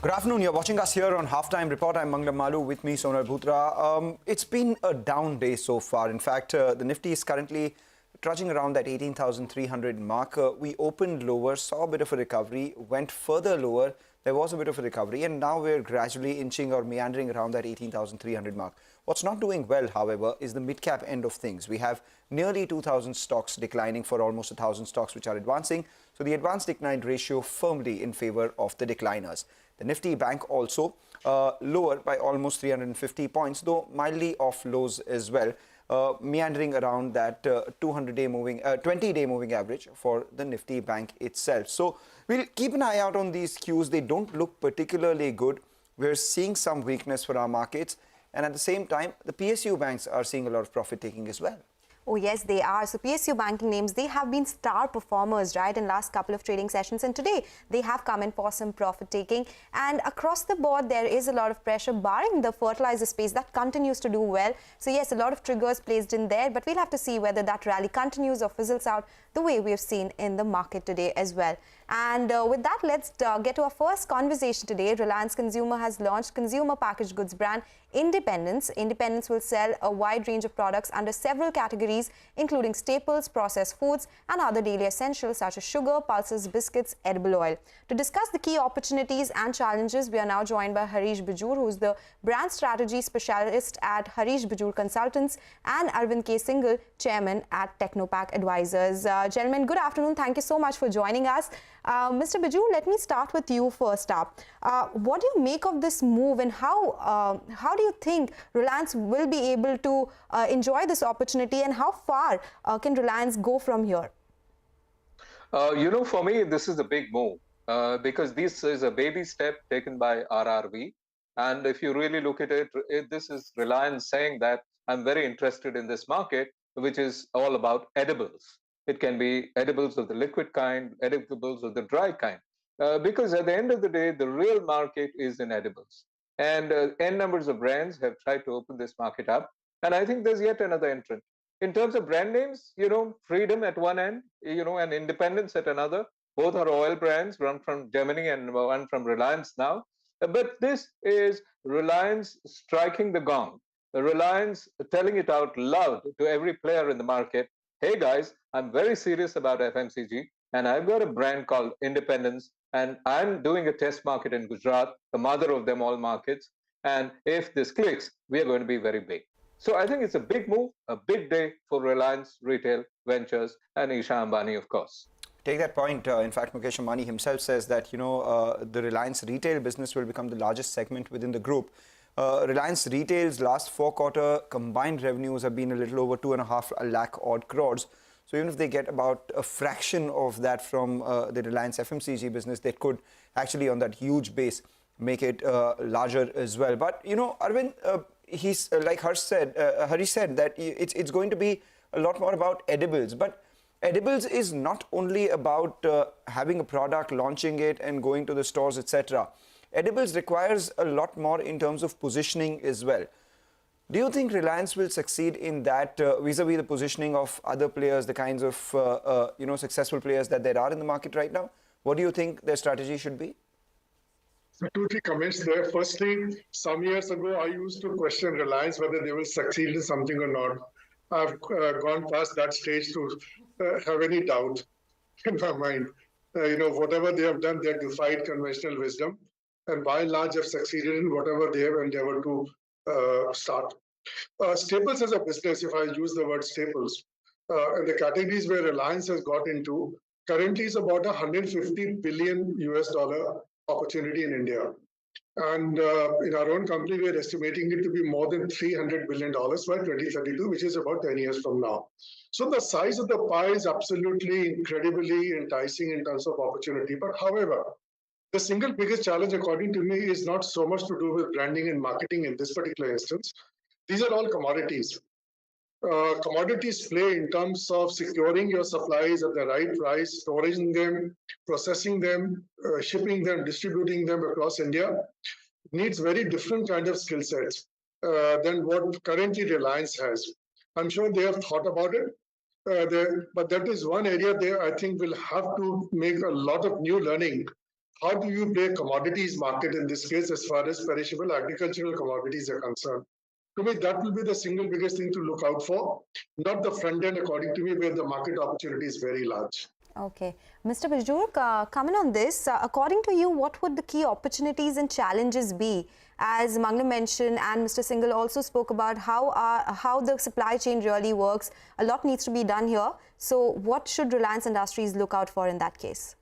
Good afternoon. You're watching us here on Halftime Report. I'm Manglam Malu. With me, Sonal Bhutra. It's been a down day so far. In fact, the Nifty is currently trudging around that 18,300 mark. We opened lower, saw a bit of a recovery, went further lower. There was a bit of a recovery, and now we're gradually inching or meandering around that 18,300 mark. What's not doing well, however, is the mid-cap end of things. We have nearly 2,000 stocks declining for almost 1,000 stocks which are advancing. So the advance decline ratio firmly in favor of the decliners. The Nifty Bank also lower by almost 350 points, though mildly off lows as well, meandering around that 20-day moving average for the Nifty Bank itself. So we'll keep an eye out on these cues. They don't look particularly good. We're seeing some weakness for our markets. And at the same time, the PSU banks are seeing a lot of profit taking as well. Oh, yes, they are. So PSU banking names, they have been star performers, right, in last couple of trading sessions. And today, they have come in for some profit taking. And across the board, there is a lot of pressure, barring the fertilizer space that continues to do well. So yes, a lot of triggers placed in there, but we'll have to see whether that rally continues or fizzles out the way we have seen in the market today as well. And with that, let's get to our first conversation today. Reliance Consumer has launched consumer packaged goods brand Independence. Independence will sell a wide range of products under several categories, including staples, processed foods, and other daily essentials such as sugar, pulses, biscuits, edible oil. To discuss the key opportunities and challenges, we are now joined by Harish Bijoor, who is the brand strategy specialist at Harish Bijoor Consultants, and Arvind K. Singhal, chairman at Technopak Advisors. Gentlemen, good afternoon. Thank you so much for joining us. Mr. Bijoor, let me start with you first up. What do you make of this move, and how do you think Reliance will be able to enjoy this opportunity, and how far can Reliance go from here? For me, this is a big move because this is a baby step taken by RRV. And if you really look at it, this is Reliance saying that I'm very interested in this market, which is all about edibles. It can be edibles of the liquid kind, edibles of the dry kind, because at the end of the day, the real market is in edibles. And N numbers of brands have tried to open this market up. And I think there's yet another entrant. In terms of brand names, Freedom at one end, and Independence at another. Both are oil brands, one from Germany and one from Reliance now. But this is Reliance striking the gong. Reliance telling it out loud to every player in the market. Hey guys, I'm very serious about FMCG, and I've got a brand called Independence, and I'm doing a test market in Gujarat, the mother of them all markets. And if this clicks, we are going to be very big. So I think it's a big move, a big day for Reliance Retail Ventures and Isha Ambani, of course. Take that point. In fact, Mukesh Ambani himself says that, the Reliance retail business will become the largest segment within the group. Reliance Retail's last 4-quarter combined revenues have been a little over 2.5 lakh odd crores. So even if they get about a fraction of that from the Reliance FMCG business, they could actually, on that huge base, make it larger as well. But, Arvind, he's like Harish said that it's going to be a lot more about edibles. But edibles is not only about having a product, launching it and going to the stores, etc. Edibles requires a lot more in terms of positioning as well. Do you think Reliance will succeed in that vis-a-vis the positioning of other players, the kinds of successful players that there are in the market right now? What do you think their strategy should be? So 2-3 comments there. Firstly, some years ago, I used to question Reliance whether they will succeed in something or not. I've gone past that stage to have any doubt in my mind. Whatever they have done, they have defied conventional wisdom, and by and large have succeeded in whatever they have endeavored to start. Staples as a business, if I use the word staples, and the categories where Reliance has got into, currently is about $150 billion opportunity in India. And in our own company, we are estimating it to be more than $300 billion by 2032, which is about 10 years from now. So the size of the pie is absolutely incredibly enticing in terms of opportunity. But however, the single biggest challenge, according to me, is not so much to do with branding and marketing in this particular instance. These are all commodities. Commodities play in terms of securing your supplies at the right price, storing them, processing them, shipping them, distributing them across India. Needs very different kind of skill sets than what currently Reliance has. I'm sure they have thought about it, but that is one area they, I think, will have to make a lot of new learning how do you play commodities market in this case as far as perishable agricultural commodities are concerned? To me, that will be the single biggest thing to look out for, not the front end, according to me, where the market opportunity is very large. Okay. Mr. Bijoor, comment on this. According to you, what would the key opportunities and challenges be? As Mangalam mentioned and Mr. Singhal also spoke about how the supply chain really works. A lot needs to be done here. So what should Reliance Industries look out for in that case?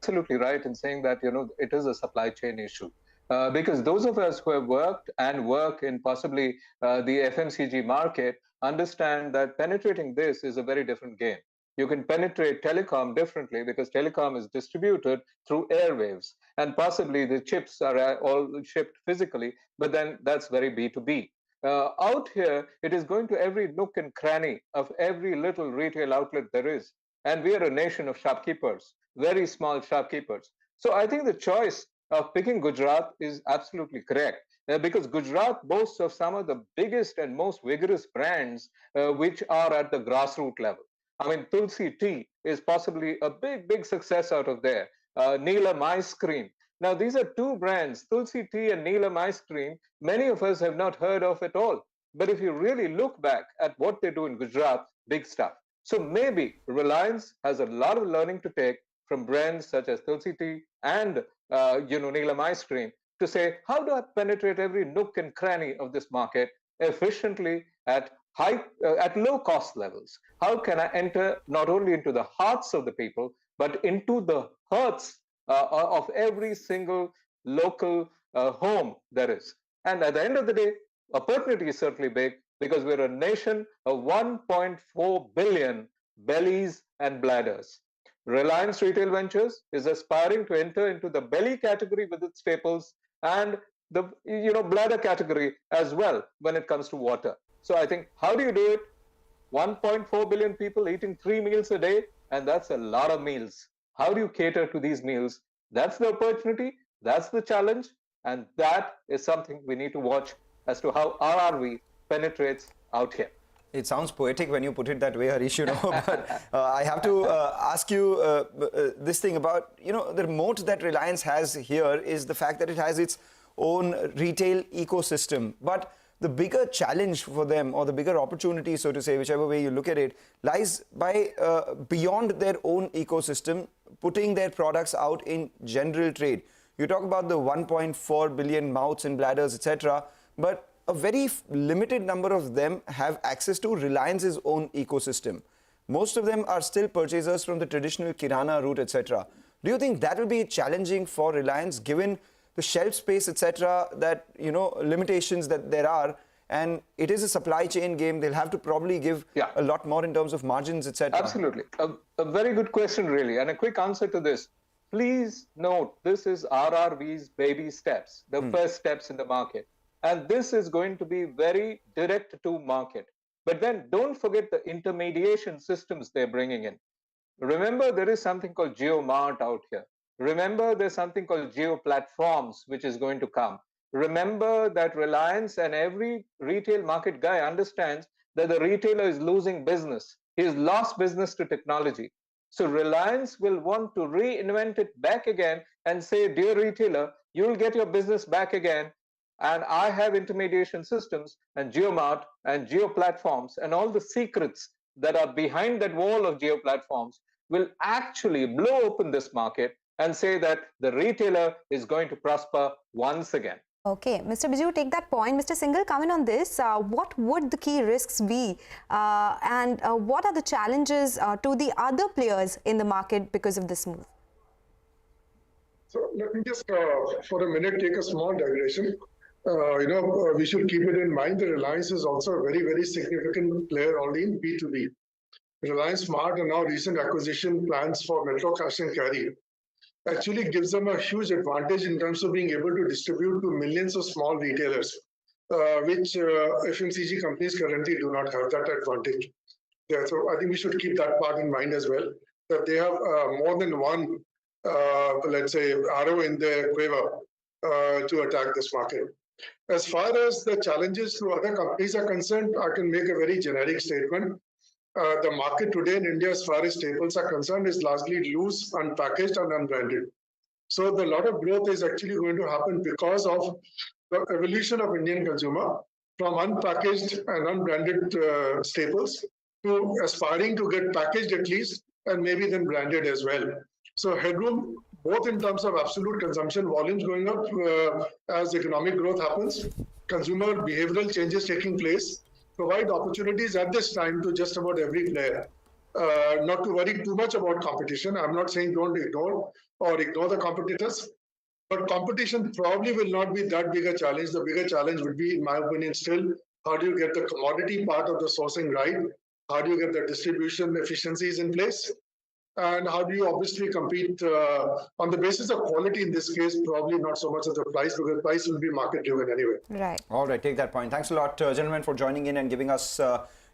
Absolutely right in saying that, it is a supply chain issue. Because those of us who have worked and work in possibly the FMCG market understand that penetrating this is a very different game. You can penetrate telecom differently because telecom is distributed through airwaves, and possibly the chips are all shipped physically, but then that's very B2B. Out here, it is going to every nook and cranny of every little retail outlet there is. And we are a nation of shopkeepers, very small shopkeepers. So I think the choice of picking Gujarat is absolutely correct because Gujarat boasts of some of the biggest and most vigorous brands which are at the grassroots level. I mean, Tulsi Tea is possibly a big success out of there. Neelam Ice Cream. Now, these are two brands, Tulsi Tea and Neelam Ice Cream, many of us have not heard of at all. But if you really look back at what they do in Gujarat, big stuff. So maybe Reliance has a lot of learning to take from brands such as Tulsi Tea and Neelam Ice Cream to say, how do I penetrate every nook and cranny of this market efficiently at low cost levels? How can I enter not only into the hearts of the people, but into the hearts of every single local home there is? And at the end of the day, opportunity is certainly big because we're a nation of 1.4 billion bellies and bladders. Reliance Retail Ventures is aspiring to enter into the belly category with its staples and the bladder category as well when it comes to water. So I think, how do you do it? 1.4 billion people eating 3 meals a day, and that's a lot of meals. How do you cater to these meals? That's the opportunity, that's the challenge, and that is something we need to watch as to how RRV penetrates out here. It sounds poetic when you put it that way, Harish, but I have to ask you this thing about, the moat that Reliance has here is the fact that it has its own retail ecosystem. But the bigger challenge for them, or the bigger opportunity, so to say, whichever way you look at it, lies by beyond their own ecosystem, putting their products out in general trade. You talk about the 1.4 billion mouths and bladders, etc., but a very limited number of them have access to Reliance's own ecosystem. Most of them are still purchasers from the traditional Kirana route, etc. Do you think that will be challenging for Reliance given the shelf space, etc., that, limitations that there are, and it is a supply chain game? They'll have to probably give a lot more in terms of margins, etc. Absolutely. A very good question, really, and a quick answer to this. Please note, this is RRV's baby steps, the first steps in the market. And this is going to be very direct to market. But then don't forget the intermediation systems they're bringing in. Remember, there is something called GeoMart out here. Remember, there's something called Geo Platforms, which is going to come. Remember that Reliance and every retail market guy understands that the retailer is losing business. He's lost business to technology. So Reliance will want to reinvent it back again and say, dear retailer, you'll get your business back again. And I have intermediation systems and GeoMart and Geo Platforms and all the secrets that are behind that wall of Geo Platforms will actually blow open this market and say that the retailer is going to prosper once again. Okay, Mr. Bijoor, take that point. Mr. Singhal, comment on this. What would the key risks be and what are the challenges to the other players in the market because of this move? So let me just for a minute take a small digression. We should keep it in mind that Reliance is also a very significant player only in B2B. Reliance Smart and now recent acquisition plans for Metro Cash and Carry actually gives them a huge advantage in terms of being able to distribute to millions of small retailers, which FMCG companies currently do not have that advantage. Yeah, so I think we should keep that part in mind as well, that they have more than one, let's say, arrow in their quiver to attack this market. As far as the challenges to other companies are concerned, I can make a very generic statement the market today in India, as far as staples are concerned, is largely loose, unpackaged, and unbranded. So the lot of growth is actually going to happen because of the evolution of Indian consumer from unpackaged and unbranded staples to aspiring to get packaged at least and maybe then branded as well. So headroom, both in terms of absolute consumption volumes going up as economic growth happens, consumer behavioral changes taking place, provide opportunities at this time to just about every player. Not to worry too much about competition. I'm not saying don't ignore the competitors, but competition probably will not be that big a challenge. The bigger challenge would be, in my opinion, still how do you get the commodity part of the sourcing right? How do you get the distribution efficiencies in place? And how do you obviously compete on the basis of quality in this case, probably not so much as the price, because price will be market driven anyway. Right. All right, take that point. Thanks a lot, gentlemen, for joining in and giving us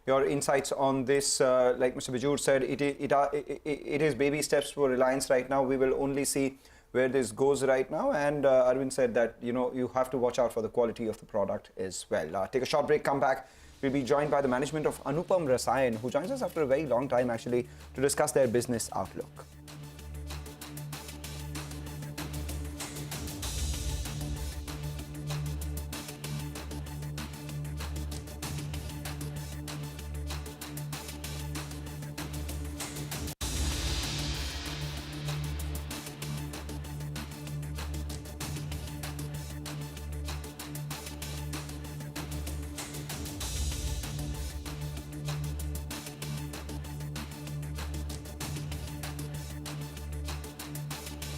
your insights on this. Like Mr. Bijoor said, it is baby steps for Reliance right now. We will only see where this goes right now. And Arvind said that, you have to watch out for the quality of the product as well. Take a short break, come back. We'll be joined by the management of Anupam Rasayan, who joins us after a very long time, actually, to discuss their business outlook.